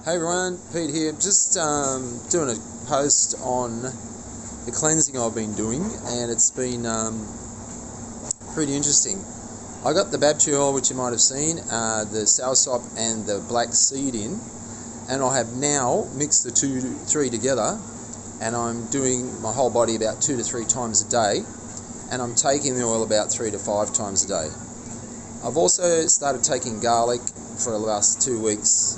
Hey everyone, Pete here. Just doing a post on the cleansing I've been doing, and it's been pretty interesting. I got the Babchi oil, which you might have seen, the soursop and the black seed in, and I have now mixed the three together, and I'm doing my whole body about 2 to 3 times a day, and I'm taking the oil about 3 to 5 times a day. I've also started taking garlic for the last 2 weeks,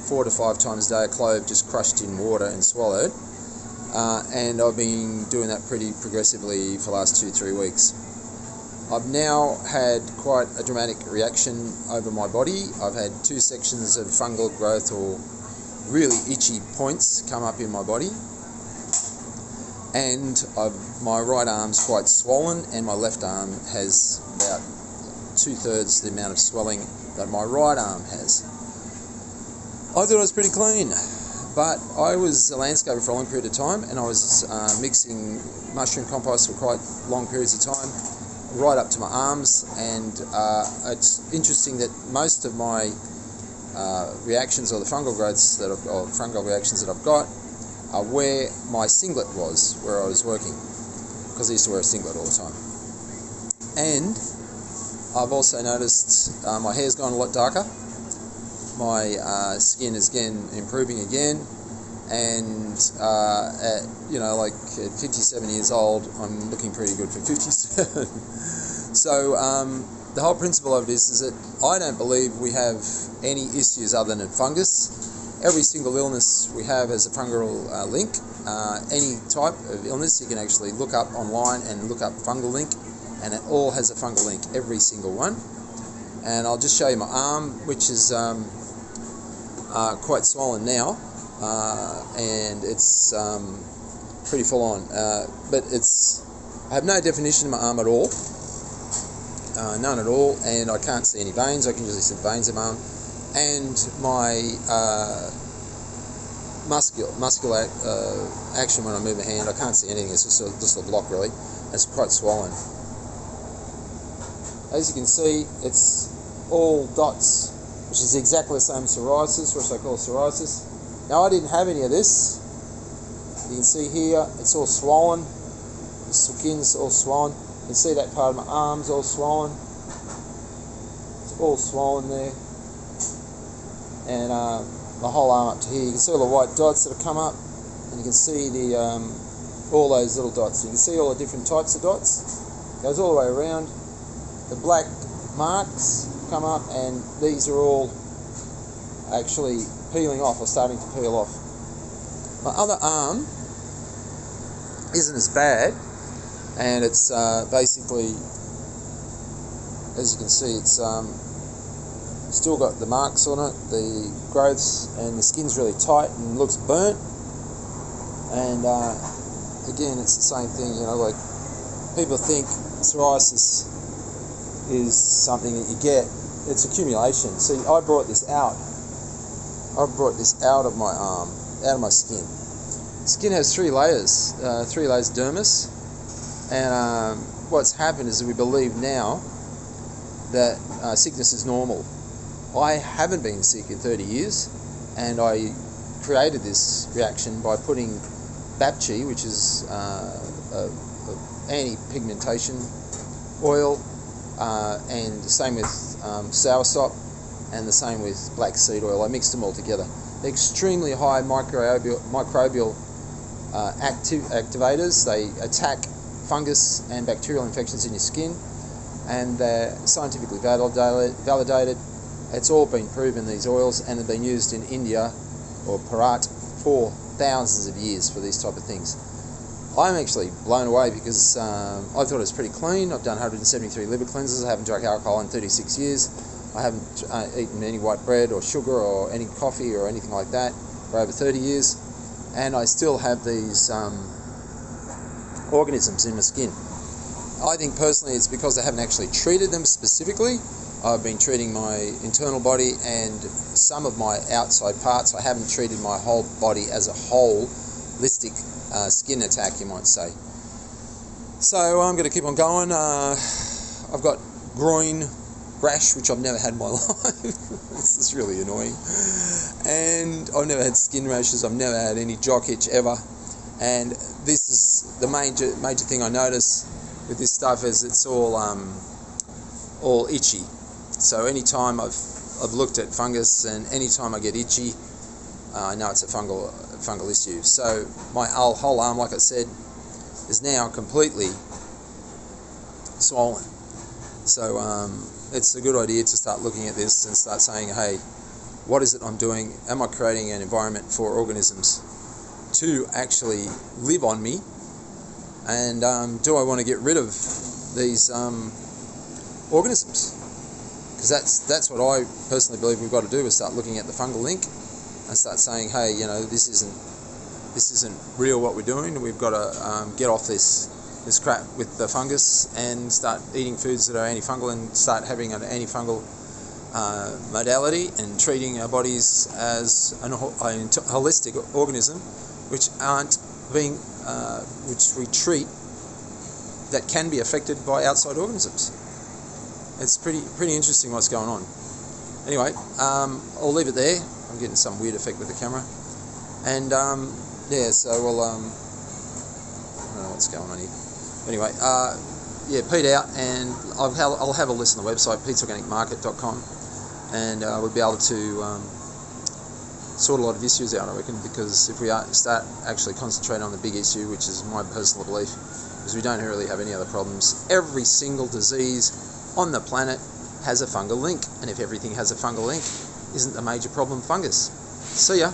4 to 5 times a day, a clove just crushed in water and swallowed, and I've been doing that pretty progressively for the last 2-3 weeks. I've now had quite a dramatic reaction over my body. I've had 2 sections of fungal growth or really itchy points come up in my body, and my right arm's quite swollen, and my left arm has about 2/3 the amount of swelling that my right arm has. I thought it was pretty clean, but I was a landscaper for a long period of time, and I was mixing mushroom compost for quite long periods of time, right up to my arms, and it's interesting that most of my reactions, or the fungal growths or fungal reactions that I've got, are where my singlet was, where I was working, because I used to wear a singlet all the time. And I've also noticed my hair's gone a lot darker. My skin is again improving again, and at 57 years old, I'm looking pretty good for 57. So the whole principle of this is that I don't believe we have any issues other than fungus. Every single illness we have has a fungal link. Any type of illness you can actually look up online and look up fungal link, and it all has a fungal link, every single one. And I'll just show you my arm, which is quite swollen now, and it's pretty full on, but I have no definition in my arm at all, none at all, and I can't see any veins. I can usually see the veins in my arm, and my muscular action when I move my hand, I can't see anything. It's just a block really. It's quite swollen. As you can see, it's all dots, which is exactly the same as psoriasis, which they call psoriasis. Now, I didn't have any of this. You can see here, it's all swollen. The skin's all swollen. You can see that part of my arm's all swollen. It's all swollen there. And the whole arm up to here. You can see all the white dots that have come up, and you can see all those little dots. You can see all the different types of dots. It goes all the way around. The black marks come up, and these are all actually peeling off, or starting to peel off. My other arm isn't as bad, and it's basically, as you can see, it's still got the marks on it, the growths, and the skin's really tight and looks burnt. And again, it's the same thing, like people think psoriasis is something that you get. It's accumulation. See, I brought this out. I brought this out of my arm, out of my skin. Skin has 3 layers, 3 layers of dermis, and what's happened is that we believe now that sickness is normal. I haven't been sick in 30 years, and I created this reaction by putting Babchi, which is anti-pigmentation oil, and the same with soursop, and the same with black seed oil. I mixed them all together. They're extremely high microbial activators. They attack fungus and bacterial infections in your skin, and they're scientifically validated. It's all been proven, these oils, and have been used in India or Bharat for thousands of years for these type of things. I'm actually blown away because I thought it was pretty clean. I've done 173 liver cleanses. I haven't drank alcohol in 36 years. I haven't eaten any white bread or sugar or any coffee or anything like that for over 30 years. And I still have these organisms in my skin. I think personally it's because I haven't actually treated them specifically. I've been treating my internal body and some of my outside parts. I haven't treated my whole body as a whole, holistic skin attack, you might say. So I'm going to keep on going. I've got groin rash, which I've never had in my life. This is really annoying. And I've never had skin rashes. I've never had any jock itch ever. And this is the major thing I notice with this stuff is it's all itchy. So anytime I've looked at fungus, and anytime I get itchy, I know it's a fungal issue. So my whole arm, like I said, is now completely swollen. So it's a good idea to start looking at this and start saying, hey, what is it I'm doing? Am I creating an environment for organisms to actually live on me? And do I want to get rid of these organisms? Because that's what I personally believe we've got to do, is start looking at the fungal link and start saying, hey, you know, this isn't real what we're doing. We've got to get off this crap with the fungus and start eating foods that are antifungal and start having an antifungal modality and treating our bodies as a holistic organism, which we treat, that can be affected by outside organisms. It's pretty interesting what's going on. Anyway, I'll leave it there. I'm getting some weird effect with the camera, and so we'll I don't know what's going on here. Anyway, Pete out, and I'll have a list on the website, petesorganicmarket.com, and we'll be able to sort a lot of issues out, I reckon, because if we start actually concentrating on the big issue, which is my personal belief, is we don't really have any other problems. Every single disease on the planet has a fungal link, and if everything has a fungal link, isn't the major problem fungus? See ya.